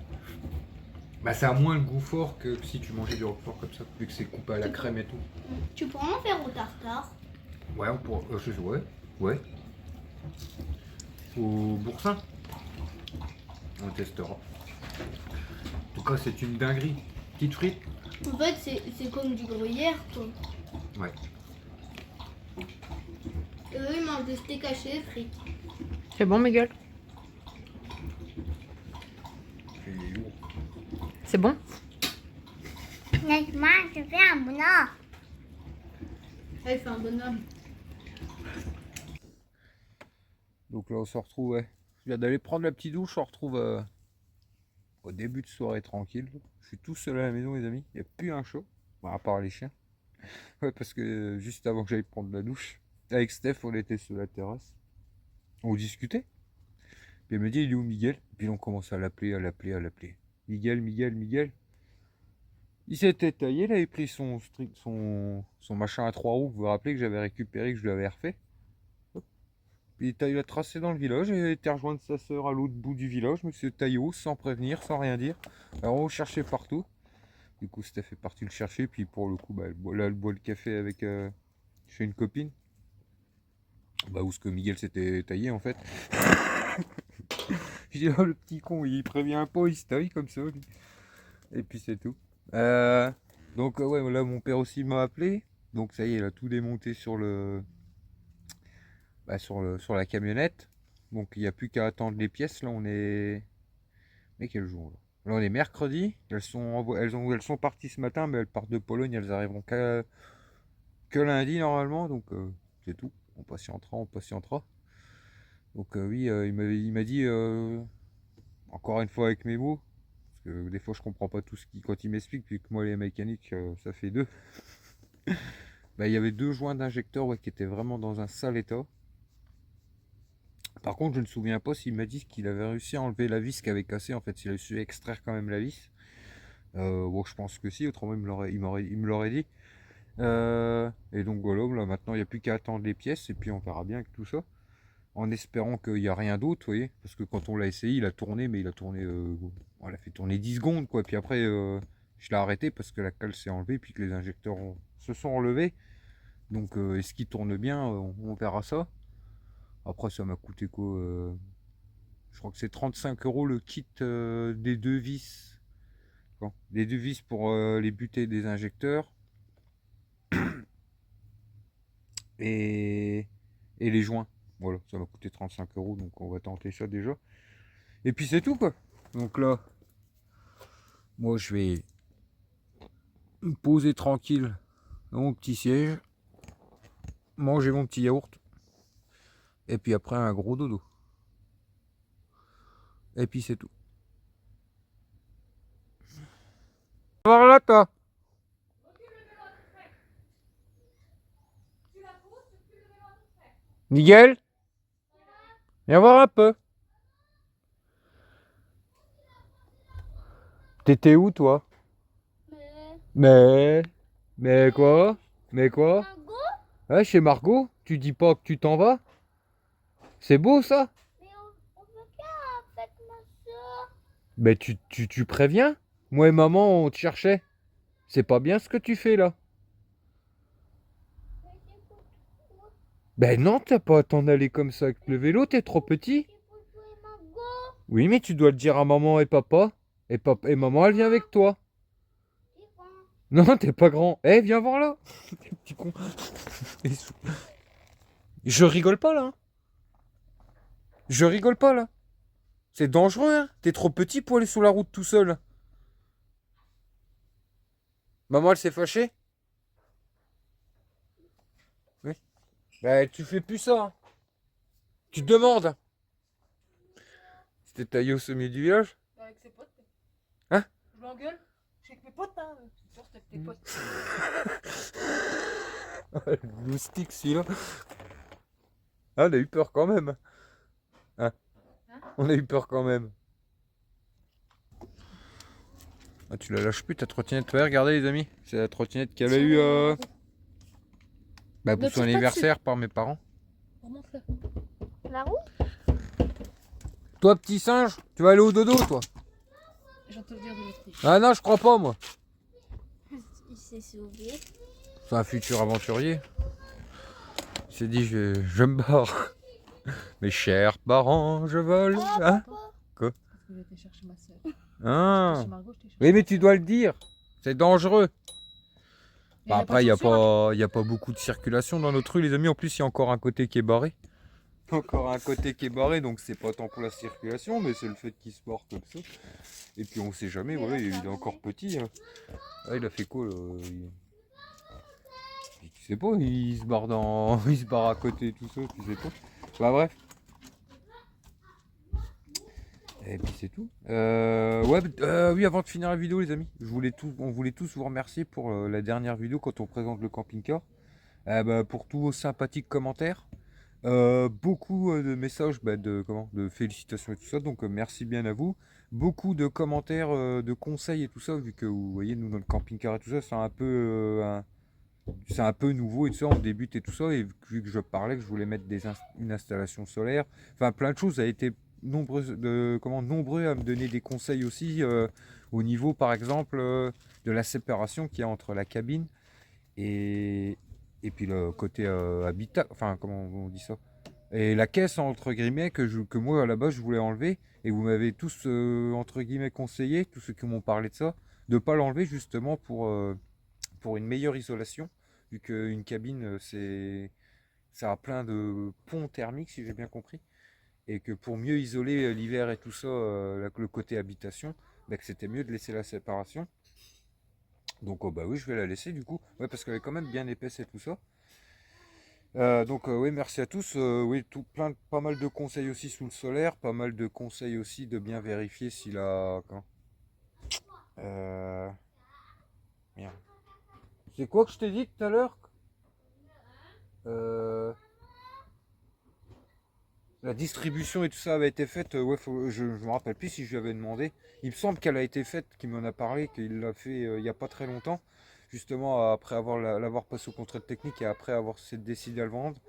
Bah ça a moins le goût fort que si tu mangeais du roquefort comme ça, vu que c'est coupé à la crème et tout. Tu pourras en faire au tartare. Ouais, on pourra. Ouais, ouais. Au boursin. On testera. En tout cas, c'est une dinguerie. Petite frite. En fait, c'est comme du gruyère, quoi. Ouais. Et eux, ils mangent des steaks hachés et frites. C'est bon, Miguel? C'est lourd. C'est bon? Moi, je fais un bonheur. Elle fait un bonhomme. Donc là, on se retrouve. Ouais. Je viens d'aller prendre la petite douche. On se retrouve au début de soirée tranquille. Je suis tout seul à la maison, les amis. Il n'y a plus un chat. Bon, à part les chiens. Ouais, parce que juste avant que j'aille prendre la douche, avec Steph, on était sur la terrasse. On discutait. Puis elle me dit, il est où Miguel? Puis on commence à l'appeler, à l'appeler, à l'appeler. Miguel, Miguel, Miguel. Il s'était taillé, il avait pris son machin à 3 roues, vous vous rappelez que j'avais récupéré, que je lui avais refait. Hop. Puis il a tracé dans le village et il a été rejoindre sa soeur à l'autre bout du village, monsieur Taillot, sans prévenir, sans rien dire. Alors on cherchait partout. Du coup, Steph est parti le chercher, puis pour le coup, bah, elle boit le café avec chez une copine. Bah, où ce que Miguel s'était taillé en fait. Je dis, oh, le petit con, il prévient pas, il se taille comme ça. Lui. Et puis c'est tout. Donc ouais, là mon père aussi m'a appelé. Donc ça y est, il a tout démonté sur la camionnette. Donc il n'y a plus qu'à attendre les pièces. Là on est. Mais quel jour là? Là on est mercredi. Elles sont parties ce matin, mais elles partent de Pologne. Elles arriveront que lundi normalement. Donc c'est tout. On patientera, on patientera. Donc oui, il m'a dit encore une fois avec mes mots. Parce que des fois je comprends pas tout ce qui quand il m'explique, puis que moi les mécaniques ça fait deux. Bah, il y avait 2 joints d'injecteur ouais, qui étaient vraiment dans un sale état. Par contre je ne me souviens pas s'il m'a dit qu'il avait réussi à enlever la vis qui avait cassé, en fait s'il a su extraire quand même la vis. Bon je pense que si, autrement il me l'aurait dit. Et donc voilà, là maintenant il n'y a plus qu'à attendre les pièces et puis on verra bien avec tout ça. En espérant qu'il n'y a rien d'autre, vous voyez, parce que quand on l'a essayé, il a tourné, mais il a tourné, on l'a fait tourner 10 secondes, quoi. Puis après, je l'ai arrêté parce que la cale s'est enlevée, puis que les injecteurs se sont enlevés. Donc, est-ce qu'il tourne bien? On verra ça. Après, ça m'a coûté quoi? Je crois que c'est 35 € le kit des 2 vis. Bon, les 2 vis pour les butées des injecteurs. Et les joints. Voilà, ça m'a coûté 35 €, donc on va tenter ça déjà. Et puis c'est tout quoi. Donc là, moi je vais me poser tranquille dans mon petit siège, manger mon petit yaourt, et puis après un gros dodo. Et puis c'est tout. Voir là toi. Miguel, viens voir un peu. T'étais où toi? Mais quoi? Mais quoi? Margot? Ouais, chez Margot? Tu dis pas que tu t'en vas? C'est beau ça? Mais on veut pas avec ma soeur. Mais tu préviens? Moi et maman on te cherchait. C'est pas bien ce que tu fais là. Ben non, t'as pas à t'en aller comme ça avec le vélo, t'es trop petit. Oui, mais tu dois le dire à maman et papa. Et maman, elle vient avec toi. Non, t'es pas grand. Eh, viens voir là. Petit con. Je rigole pas là. Hein. Je rigole pas là. C'est dangereux, hein. T'es trop petit pour aller sur la route tout seul. Maman, elle s'est fâchée? Oui. Ben, tu fais plus ça. Hein. Tu demandes. C'était taillé au sommet du village? Avec ses potes. Hein? Je l'engueule. Je suis avec mes potes, hein. C'est sûr, c'était avec tes potes. Le moustique celui-là. Ah, on a eu peur quand même. Hein? On a eu peur quand même. Ah, tu la lâches plus ta trottinette. Ouais, regardez les amis. C'est la trottinette qu'elle a eu bah, pour son anniversaire par mes parents. Remonte-le. La roue? Toi petit singe, tu vas aller au dodo toi? J'entends dire de l'autre côté. Ah non, je crois pas moi. Il s'est sauvé. C'est un futur aventurier. Il s'est dit je me barre. Mes chers parents, je vole. Hein? Parce que j'ai été chercher ma soeur. Ah. Chez Margot, je t'ai cherché. Oui mais tu dois le dire. C'est dangereux. Il y en Bah, a après, il n'y a, sur sûr, hein. y a pas beaucoup de circulation dans notre rue, les amis. En plus, il y a encore un côté qui est barré. Encore un côté qui est barré, donc c'est pas tant pour la circulation, mais c'est le fait qu'il se barre comme ça. Et puis on sait jamais, voilà, il est encore petit. Hein. Ah, il a fait quoi là? Tu sais pas, il se barre il se barre à côté, tout ça, tu sais pas. Bah bref. Et puis c'est tout. Oui, avant de finir la vidéo, les amis, on voulait tous vous remercier pour la dernière vidéo quand on présente le camping-car. Pour tous vos sympathiques commentaires. Beaucoup de messages de félicitations et tout ça, donc merci bien à vous. Beaucoup de commentaires, de conseils et tout ça, vu que vous voyez, nous, dans le camping-car et tout ça, c'est un peu nouveau et tout ça, on débute et tout ça, et vu que je parlais que je voulais mettre une installation solaire, enfin plein de choses, ça a été nombreux à me donner des conseils aussi, au niveau par exemple de la séparation qu'il y a entre la cabine et, et puis le côté habitat, enfin comment on dit ça? Et la caisse entre guillemets que moi à la base je voulais enlever, et vous m'avez tous entre guillemets conseillé, tous ceux qui m'ont parlé de ça, de pas l'enlever justement pour une meilleure isolation, vu qu'une cabine, ça a plein de ponts thermiques, si j'ai bien compris, et que pour mieux isoler l'hiver et tout ça, le côté habitation, bah, que c'était mieux de laisser la séparation. Donc, oh, bah oui, je vais la laisser du coup, ouais, parce qu'elle est quand même bien épaisse et tout ça. Donc, oui, merci à tous. Oui, pas mal de conseils aussi sous le solaire, pas mal de conseils aussi de bien vérifier si la. Euh, Merde. C'est quoi que je t'ai dit tout à l'heure? Euh, La distribution et tout ça avait été faite, ouais, je me rappelle plus si je lui avais demandé. Il me semble qu'elle a été faite, qu'il m'en a parlé, qu'il l'a fait il n'y a pas très longtemps, justement après l'avoir passé au contrôle technique et après avoir décidé à le vendre.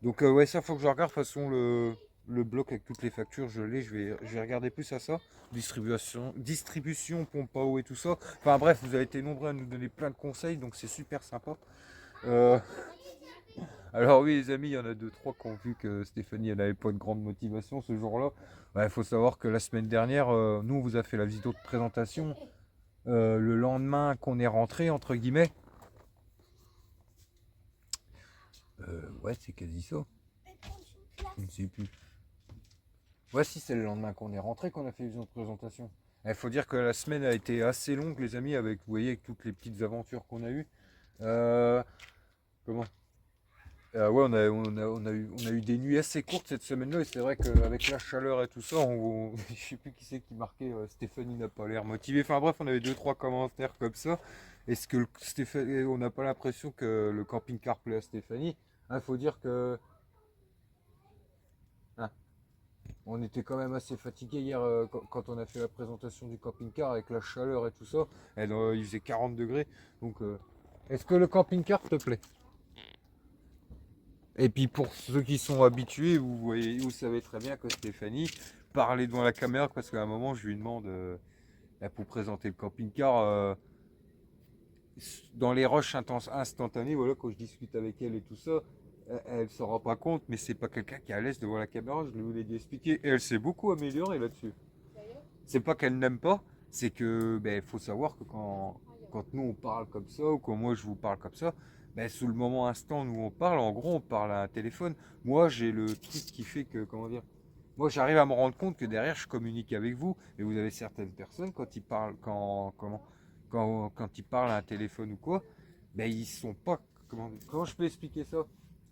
Donc ouais, ça faut que je regarde. De toute façon, le bloc avec toutes les factures, je l'ai, je vais regarder plus à ça. Distribution, pompe à eau et tout ça. Enfin bref, vous avez été nombreux à nous donner plein de conseils, donc c'est super sympa. Euh, alors oui les amis, il y en a deux, trois qui ont vu que Stéphanie elle n'avait pas une grande motivation ce jour-là. Il faut savoir que la semaine dernière, nous on vous a fait la vidéo de présentation le lendemain qu'on est rentré, entre guillemets. Ouais, c'est quasi ça. Je ne sais plus. Ouais, si c'est le lendemain qu'on est rentré qu'on a fait la vidéo de présentation. Il faut dire que la semaine a été assez longue les amis, avec, vous voyez, avec toutes les petites aventures qu'on a eues. Euh, comment Ouais, on a eu des nuits assez courtes cette semaine-là, et c'est vrai qu'avec la chaleur et tout ça, je sais plus qui c'est qui marquait Stéphanie n'a pas l'air motivée. Enfin bref, on avait deux trois commentaires comme ça. Est-ce que Stéphanie, on n'a pas l'impression que le camping-car plaît à Stéphanie? Il faut dire que hein, on était quand même assez fatigué hier quand on a fait la présentation du camping-car avec la chaleur et tout ça. Et, il faisait 40 degrés. Donc, est-ce que le camping-car te plaît? Et puis pour ceux qui sont habitués, vous voyez, vous savez très bien que Stéphanie parlait devant la caméra, parce qu'à un moment je lui demande pour présenter le camping-car dans les rushs instantanés, voilà, quand je discute avec elle et tout ça, elle ne s'en rend pas compte, mais c'est pas quelqu'un qui est à l'aise devant la caméra, je lui ai expliqué, et elle s'est beaucoup améliorée là-dessus. C'est pas qu'elle n'aime pas, c'est que faut savoir que quand nous on parle comme ça, ou quand moi je vous parle comme ça, sous le moment instant où on parle, en gros on parle à un téléphone. Moi j'ai le truc qui fait que, comment dire, moi j'arrive à me rendre compte que derrière je communique avec vous, mais vous avez certaines personnes quand ils parlent, quand ils parlent à un téléphone ou quoi, ils sont pas, comment je peux expliquer ça?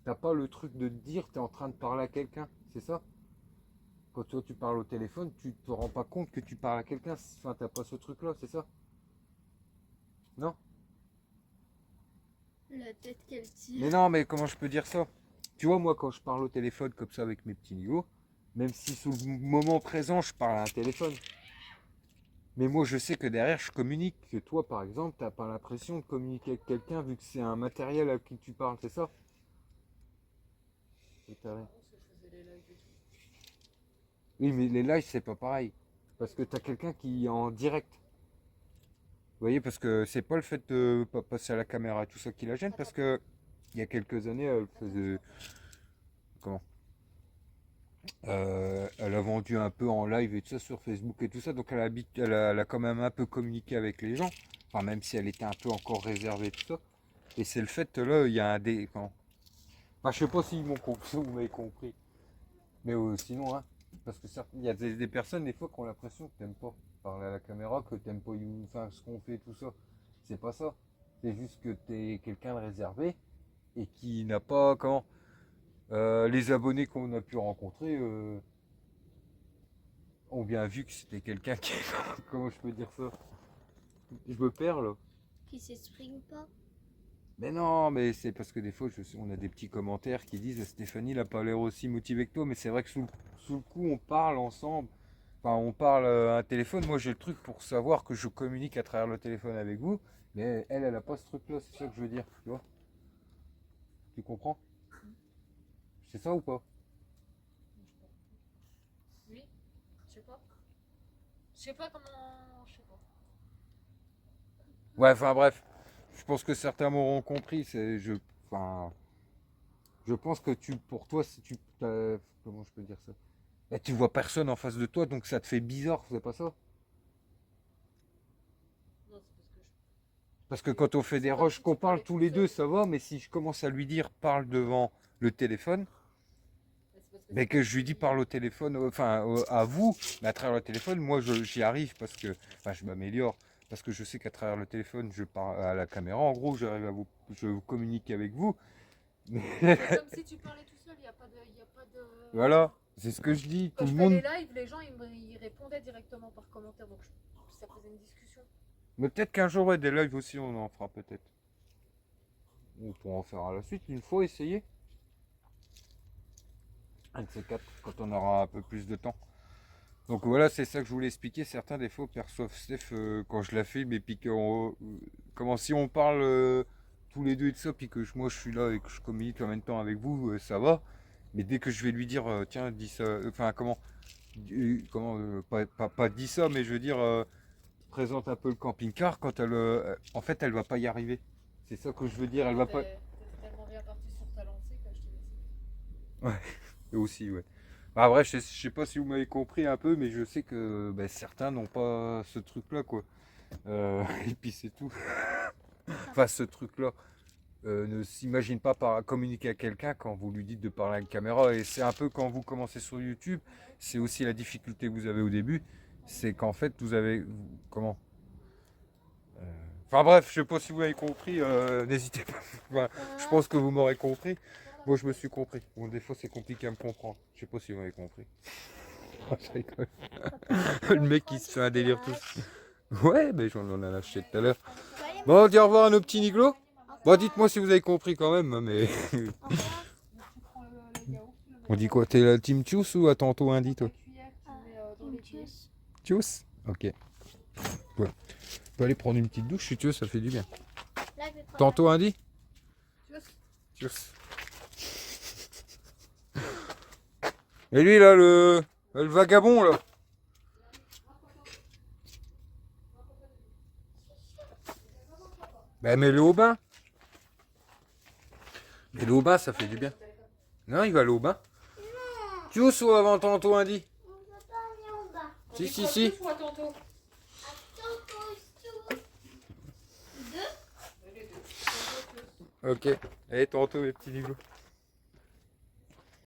T'as pas le truc de te dire t'es en train de parler à quelqu'un, c'est ça? Quand toi tu parles au téléphone, tu te rends pas compte que tu parles à quelqu'un. Enfin, t'as pas ce truc-là, c'est ça? Non? La tête qu'elle tire. Mais non, mais comment je peux dire ça? Tu vois, moi, quand je parle au téléphone comme ça avec mes petits niveaux, même si sous le moment présent, je parle à un téléphone, mais moi, je sais que derrière, je communique. Que toi, par exemple, t'as pas l'impression de communiquer avec quelqu'un vu que c'est un matériel à qui tu parles, c'est ça? Oui, mais les lives, c'est pas pareil. Parce que t'as quelqu'un qui est en direct. Vous voyez, parce que c'est pas le fait de pas passer à la caméra et tout ça qui la gêne, parce que il y a quelques années, elle faisait. Comment Elle a vendu un peu en live et tout ça sur Facebook et tout ça, donc elle a quand même un peu communiqué avec les gens, enfin, même si elle était un peu encore réservée et tout ça. Et c'est le fait, là, il y a un dé. Enfin, je sais pas s'ils m'ont compris ou vous m'avez compris, mais sinon, hein, parce que il y a des personnes, des fois, qui ont l'impression que t'aimes pas parler à la caméra, que t'aimes pas enfin, ce qu'on fait, tout ça. C'est pas ça. C'est juste que t'es quelqu'un de réservé et qui n'a pas, les abonnés qu'on a pu rencontrer ont bien vu que c'était quelqu'un qui. Comment je peux dire ça? Je me perds là. Qui s'exprime pas. Mais non, mais c'est parce que des fois, on a des petits commentaires qui disent Stéphanie n'a pas l'air aussi motivée que toi, mais c'est vrai que sous le coup, on parle ensemble. Enfin, on parle à un téléphone. Moi, j'ai le truc pour savoir que je communique à travers le téléphone avec vous, mais elle a pas ce truc-là, c'est ça que je veux dire, tu vois? Tu comprends? C'est ça ou pas? Oui, je sais pas. Je sais pas comment. Je sais pas. Ouais, enfin bref, je pense que certains m'auront compris. Enfin, je pense que pour toi, si comment je peux dire ça? Eh, tu vois personne en face de toi, donc ça te fait bizarre, c'est pas ça? Non, c'est parce que je. Parce que quand on fait des rushs, qu'on parle tous les deux, ça va, mais si je commence à lui dire parle devant le téléphone, C'est parce que mais que je lui dis parle au téléphone, enfin à vous, mais à travers le téléphone, moi j'y arrive parce que, enfin je m'améliore, parce que je sais qu'à travers le téléphone, je parle à la caméra, en gros, je communique avec vous. c'est comme si tu parlais tout seul, il n'y a pas de. Y a pas de... Voilà, c'est ce que je dis, tout Quand le je fais les monde. lives, les gens ils répondaient directement par commentaire, donc ça faisait une discussion. Mais peut-être qu'un jour, ouais, des lives aussi, on en fera peut-être. On pourra en faire à la suite, une fois, essayer. Un de ces quatre, quand on aura un peu plus de temps. Donc voilà, c'est ça que je voulais expliquer. Certains, des fois, perçoivent Steph quand je la filme et puis comment si on parle tous les deux et de ça, puis que moi je suis là et que je communique en même temps avec vous, ça va. Mais dès que je vais lui dire, tiens, dis ça, enfin, pas dis ça, mais je veux dire, présente un peu le camping-car, quand en fait, elle va pas y arriver. C'est ça que je veux dire, elle va pas. T'es tellement bien parti sur ta lancée que je te laisse. Ouais, et aussi, ouais. Bah, vrai, je sais pas si vous m'avez compris un peu, mais je sais que ben, certains n'ont pas ce truc-là, quoi. Et puis c'est tout. Enfin, ce truc-là. Ne s'imagine pas communiquer à quelqu'un quand vous lui dites de parler à une caméra. Et c'est un peu quand vous commencez sur YouTube, c'est aussi la difficulté que vous avez au début. C'est qu'en fait, comment Enfin bref, je sais pas si vous avez compris, n'hésitez pas. Enfin, je pense que vous m'aurez compris. Moi, je me suis compris. Bon, des fois, c'est compliqué à me comprendre. Je sais pas si vous m'avez compris. Je rigole. Le mec, qui se fait un délire tout. Ouais, mais j'en en ai acheté tout à l'heure. Bon, on dit au revoir à nos petits Niglos. Bon, dites-moi si vous avez compris quand même, mais. Tu prends le yaourt, On dit quoi? T'es la team Tchuss ou à tantôt Indy, toi? la cuillère, tu mets dans les pieds. Tchuss? Ok. Ouais. On peut aller prendre une petite douche si tu veux, ça fait du bien. Là, je vais prendre Tantôt Indy? Tchuss. Tchuss. Et lui, là, le vagabond, là. Ben, mets-le au bain. Mets-le au bain, ça fait du bien. Non, il va aller au bain. Tchuss ou avant tantôt Indy? On va pas aller au bas. Si, si, si. Tchuss ou à tantôt. Deux. Ok. Allez, tantôt, mes petits Niglos.